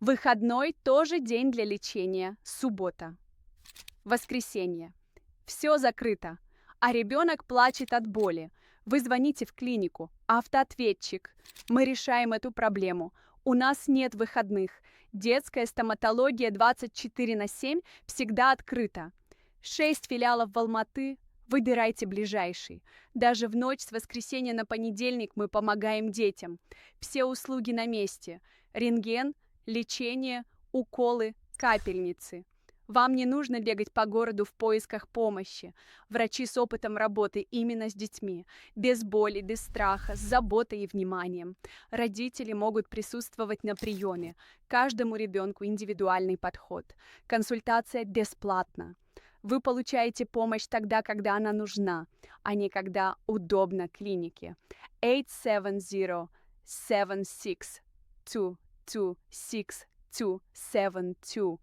Выходной тоже день для лечения. Суббота. Воскресенье. Все закрыто, а ребенок плачет от боли. Вы звоните в клинику. Автоответчик. Мы решаем эту проблему. У нас нет выходных. Детская стоматология 24/7 всегда открыта. 6 филиалов в Алматы. Выбирайте ближайший. Даже в ночь с воскресенья на понедельник мы помогаем детям. Все услуги на месте. Рентген, лечение, уколы, капельницы. Вам не нужно бегать по городу в поисках помощи. Врачи с опытом работы именно с детьми. Без боли, без страха, с заботой и вниманием. Родители могут присутствовать на приеме. Каждому ребенку индивидуальный подход. Консультация бесплатна. Вы получаете помощь тогда, когда она нужна, а не когда удобно клинике. 870-76-226-272.